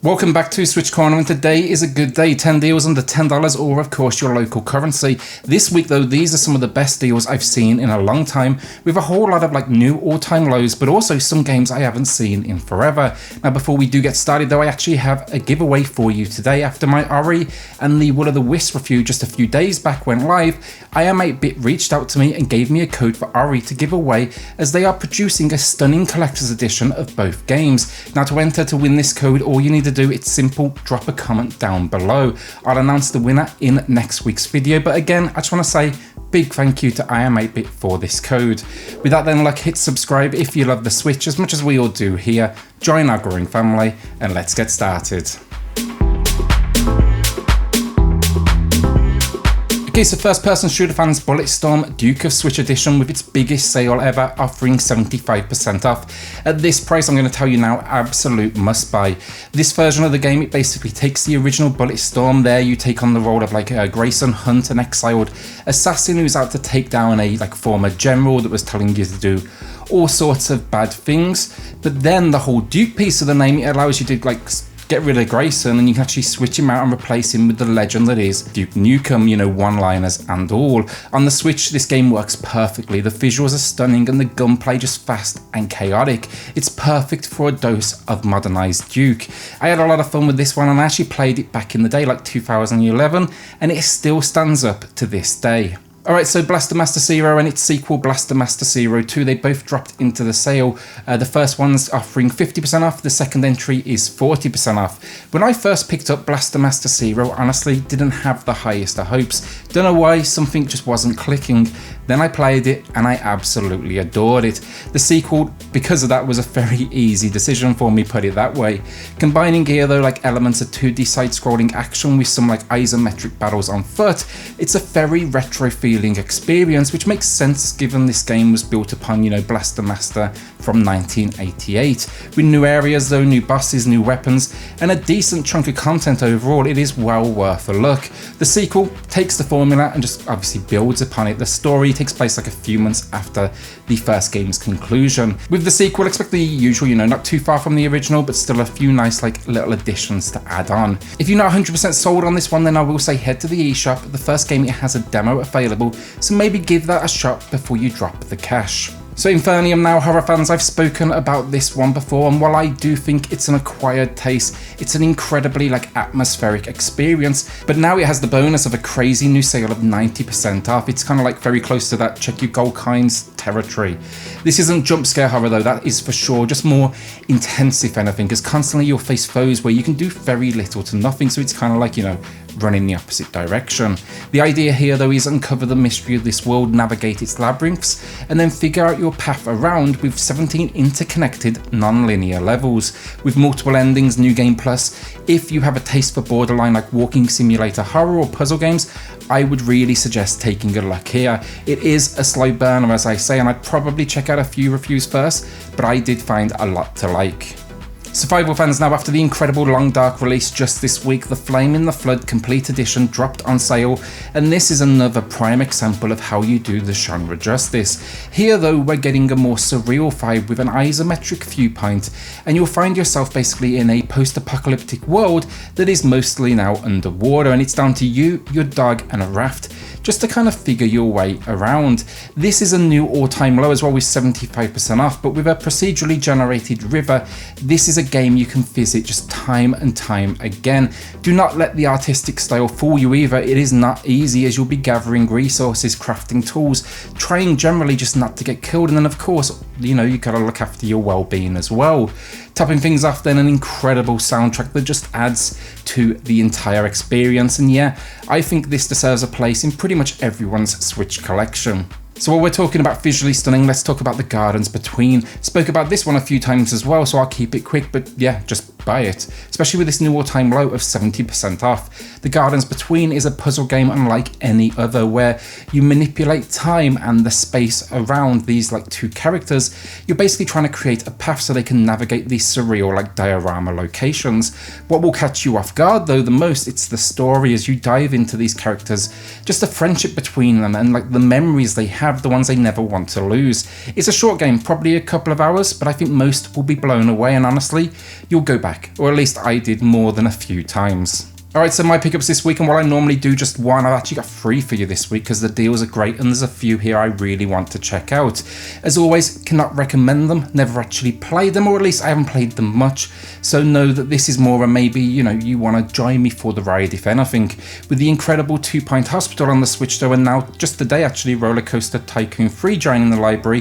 Welcome back to SwitchCorner, and today is a good day. 10 deals under $10 or of course your local currency. This week though, these are some of the best deals I've seen in a long time, with a whole lot of new all-time lows, but also some games I haven't seen in forever. Now before we do get started though, I actually have a giveaway for you today. After my Ori and the Will of the Wisps review just a few days back went live, iam8bit reached out to me and gave me a code for Ori to give away, as they are producing a stunning collector's edition of both games. Now to enter to win this code, all you need to do, it's simple, drop a comment down below. I'll announce the winner in next week's video, but again, I just want to say big thank you to iam8bit for this code. With that then, hit subscribe if you love the Switch as much as we all do here, join our growing family, and let's get started. Okay, so first person shooter fans, Bulletstorm Duke of Switch edition with its biggest sale ever, offering 75% off. At this price, I'm going to tell you now, absolute must buy. This version of the game, it basically takes the original Bulletstorm. There you take on the role of Grayson Hunt, an exiled assassin who's out to take down a former general that was telling you to do all sorts of bad things. But then the whole Duke piece of the name, it allows you to get rid of Grayson, and you can actually switch him out and replace him with the legend that is Duke Nukem, one-liners and all. On the Switch, this game works perfectly. The visuals are stunning and the gunplay just fast and chaotic. It's perfect for a dose of modernized Duke. I had a lot of fun with this one, and I actually played it back in the day, 2011, and it still stands up to this day. Alright, so Blaster Master Zero and its sequel Blaster Master Zero 2, they both dropped into the sale. The first one's offering 50% off, the second entry is 40% off. When I first picked up Blaster Master Zero, honestly didn't have the highest of hopes. Don't know why, something just wasn't clicking. Then I played it and I absolutely adored it. The sequel, because of that, was a very easy decision for me, put it that way. Combining here though elements of 2D side-scrolling action with some isometric battles on foot, it's a very retro feeling experience, which makes sense given this game was built upon, Blaster Master from 1988. With new areas though, new bosses, new weapons, and a decent chunk of content overall, it is well worth a look. The sequel takes the formula and just obviously builds upon it. The story takes place a few months after the first game's conclusion. With the sequel, expect the usual, not too far from the original, but still a few nice little additions to add on. If you're not 100% sold on this one, then I will say head to the eShop. The first game, it has a demo available, so maybe give that a shot before you drop the cash. So Infernium now, horror fans, I've spoken about this one before, and while I do think it's an acquired taste, it's an incredibly atmospheric experience, but now it has the bonus of a crazy new sale of 90% off. It's kind of very close to that check your gold coins territory. This isn't jump scare horror though, that is for sure, just more intense if anything, because constantly you'll face foes where you can do very little to nothing, so it's kind of run in the opposite direction. The idea here though is uncover the mystery of this world, navigate its labyrinths, and then figure out your path around with 17 interconnected non-linear levels. With multiple endings, New Game Plus, if you have a taste for borderline walking simulator horror or puzzle games, I would really suggest taking a look here. It is a slow burner, as I say, and I'd probably check out a few reviews first, but I did find a lot to like. Survival fans now, after the incredible Long Dark release just this week, the Flame in the Flood Complete Edition dropped on sale, and this is another prime example of how you do the genre justice. Here though, we're getting a more surreal vibe with an isometric viewpoint, and you'll find yourself basically in a post-apocalyptic world that is mostly now underwater, and it's down to you, your dog, and a raft just to kind of figure your way around. This is a new all-time low as well, with 75% off, but with a procedurally generated river, this is a game you can visit just time and time again. Do not let the artistic style fool you either. It is not easy, as you'll be gathering resources, crafting tools, trying generally just not to get killed, and then of course, you gotta look after your well-being as well. Topping things off then, an incredible soundtrack that just adds to the entire experience, and yeah, I think this deserves a place in pretty much everyone's Switch collection. So while we're talking about visually stunning, let's talk about the Gardens Between. Spoke about this one a few times as well, so I'll keep it quick, but yeah, just buy it, especially with this new all-time low of 70% off. The Gardens Between is a puzzle game unlike any other, where you manipulate time and the space around these two characters. You're basically trying to create a path so they can navigate these surreal diorama locations. What will catch you off guard though the most, it's the story as you dive into these characters, just the friendship between them and the memories they have, the ones they never want to lose. It's a short game, probably a couple of hours, but I think most will be blown away, and honestly, you'll go back back, or at least I did more than a few times. Alright, so my pickups this week, and while I normally do just one, I've actually got 3 for you this week because the deals are great and there's a few here I really want to check out. As always, cannot recommend them, never actually played them, or at least I haven't played them much, so know that this is more a maybe, you want to join me for the ride if anything. With the incredible 2 Point Hospital on the Switch though, and now just today actually Roller Coaster Tycoon 3 joining the library,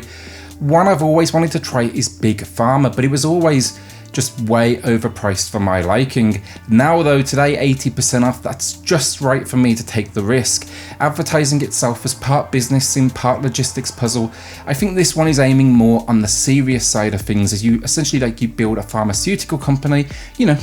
one I've always wanted to try is Big Pharma, but it was always just way overpriced for my liking. Now though, today 80% off, that's just right for me to take the risk. Advertising itself as part business sim, part logistics puzzle, I think this one is aiming more on the serious side of things, as you essentially you build a pharmaceutical company,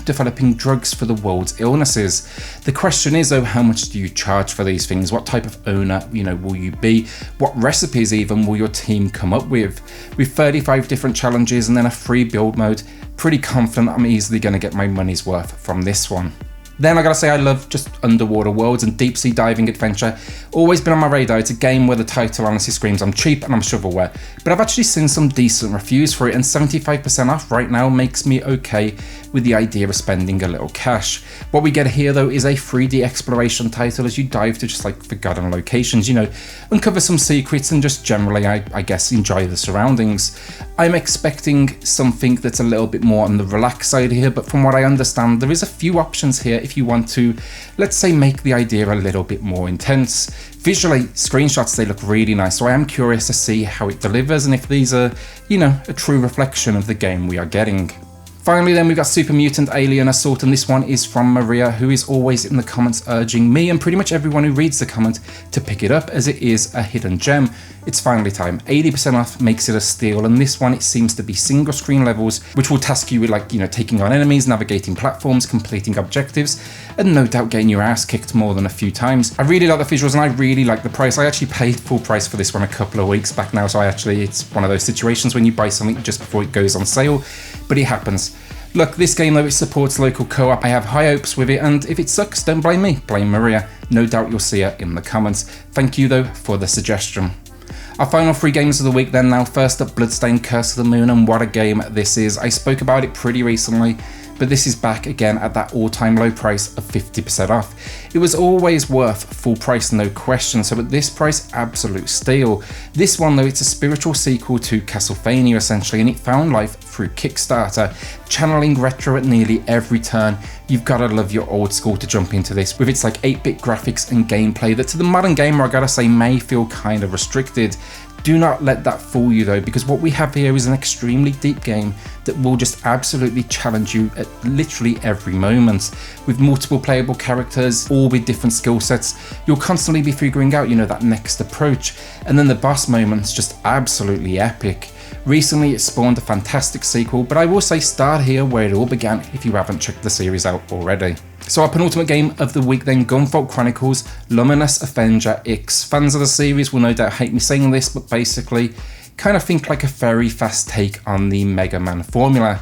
developing drugs for the world's illnesses. The question is though, how much do you charge for these things? What type of owner, will you be? What recipes even will your team come up with? With 35 different challenges and then a free build mode, pretty confident I'm easily going to get my money's worth from this one. Then I gotta say, I love just underwater worlds and deep sea diving adventure. Always been on my radar. It's a game where the title honestly screams I'm cheap and I'm shovelware, but I've actually seen some decent reviews for it, and 75% off right now makes me okay with the idea of spending a little cash. What we get here though is a 3D exploration title as you dive to just forgotten locations, uncover some secrets and just generally, I guess, enjoy the surroundings. I'm expecting something that's a little bit more on the relaxed side here, but from what I understand, there is a few options here if you want to, let's say, make the idea a little bit more intense. Visually, screenshots, they look really nice, so I am curious to see how it delivers and if these are, a true reflection of the game we are getting. Finally then, we've got Super Mutant Alien Assault, and this one is from Maria, who is always in the comments urging me and pretty much everyone who reads the comment to pick it up, as it is a hidden gem. It's finally time. 80% off makes it a steal, and this one, it seems to be single screen levels, which will task you with taking on enemies, navigating platforms, completing objectives, and no doubt getting your ass kicked more than a few times. I really like the visuals and I really like the price. I actually paid full price for this one a couple of weeks back now, so it's one of those situations when you buy something just before it goes on sale, but it happens. Look, this game though, it supports local co-op. I have high hopes with it, and if it sucks, don't blame me, blame Maria. No doubt you'll see her in the comments. Thank you though for the suggestion. Our final 3 games of the week then now. First up, Bloodstained Curse of the Moon, and what a game this is. I spoke about it pretty recently, but this is back again at that all-time low price of 50% off. It was always worth full price, no question, so at this price, absolute steal. This one though, it's a spiritual sequel to Castlevania essentially, and it found life through Kickstarter, channeling retro at nearly every turn. You've gotta love your old school to jump into this, with its 8-bit graphics and gameplay that to the modern gamer, I gotta say, may feel kind of restricted. Do not let that fool you though, because what we have here is an extremely deep game that will just absolutely challenge you at literally every moment. With multiple playable characters, all with different skill sets, you'll constantly be figuring out, that next approach. And then the boss moments, just absolutely epic. Recently it spawned a fantastic sequel, but I will say start here where it all began if you haven't checked the series out already. So our penultimate game of the week then, Gunvolt Chronicles, Luminous Avenger X. Fans of the series will no doubt hate me saying this, but basically kind of think like a very fast take on the Mega Man formula.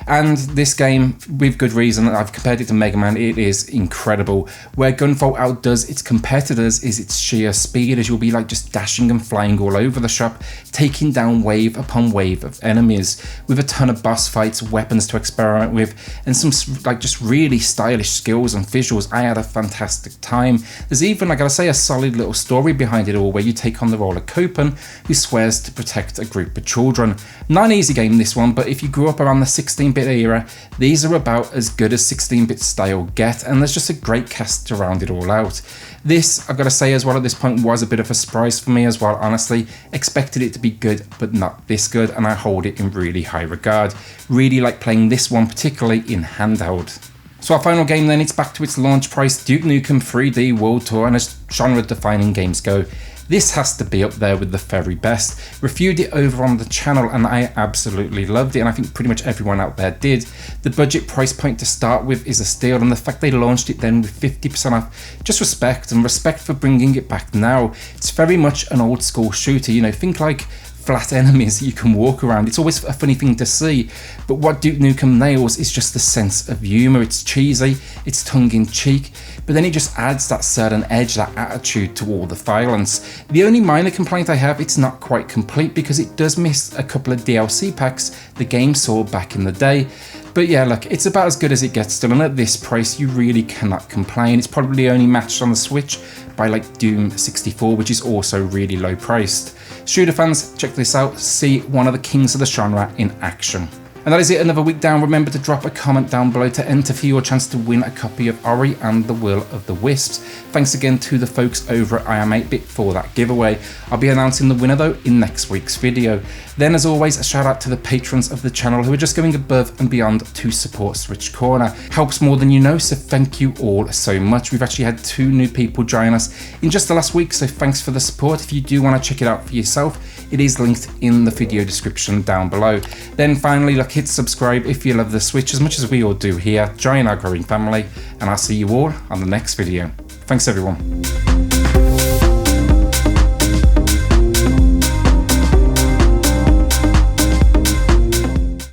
And this game, with good reason, I've compared it to Mega Man, it is incredible. Where Gunvolt outdoes its competitors is its sheer speed, as you'll be just dashing and flying all over the shop, taking down wave upon wave of enemies, with a ton of boss fights, weapons to experiment with, and some just really stylish skills and visuals. I had a fantastic time. There's even, I gotta say, a solid little story behind it all, where you take on the role of Copen, who swears to protect a group of children. Not an easy game, this one, but if you grew up around the 16-bit era, these are about as good as 16-bit style get, and there's just a great cast to round it all out. This, I've got to say as well, at this point was a bit of a surprise for me as well, honestly. Expected it to be good, but not this good, and I hold it in really high regard. Really like playing this one, particularly in handheld. So our final game then, it's back to its launch price, Duke Nukem 3D World Tour, and as genre-defining games go, this has to be up there with the very best. Reviewed it over on the channel and I absolutely loved it, and I think pretty much everyone out there did. The budget price point to start with is a steal, and the fact they launched it then with 50% off, just respect, and respect for bringing it back now. It's very much an old school shooter, think like flat enemies that you can walk around. It's always a funny thing to see, but what Duke Nukem nails is just the sense of humour. It's cheesy, it's tongue-in-cheek, but then it just adds that certain edge, that attitude to all the violence. The only minor complaint I have, it's not quite complete because it does miss a couple of DLC packs the game saw back in the day. But yeah, look, it's about as good as it gets still, and at this price you really cannot complain. It's probably only matched on the Switch by like Doom 64, which is also really low priced. Shooter fans, check this out, see one of the kings of the genre in action. And that is it, another week down. Remember to drop a comment down below to enter for your chance to win a copy of Ori and the Will of the Wisps. Thanks again to the folks over at iam8bit for that giveaway. I'll be announcing the winner though in next week's video. Then as always, a shout out to the patrons of the channel who are just going above and beyond to support SwitchCorner. Helps more than you know, so thank you all so much. We've actually had 2 new people join us in just the last week, so thanks for the support. If you do want to check it out for yourself, it is linked in the video description down below. Then finally, look, hit subscribe if you love the Switch as much as we all do here. Join our growing family, and I'll see you all on the next video. Thanks everyone.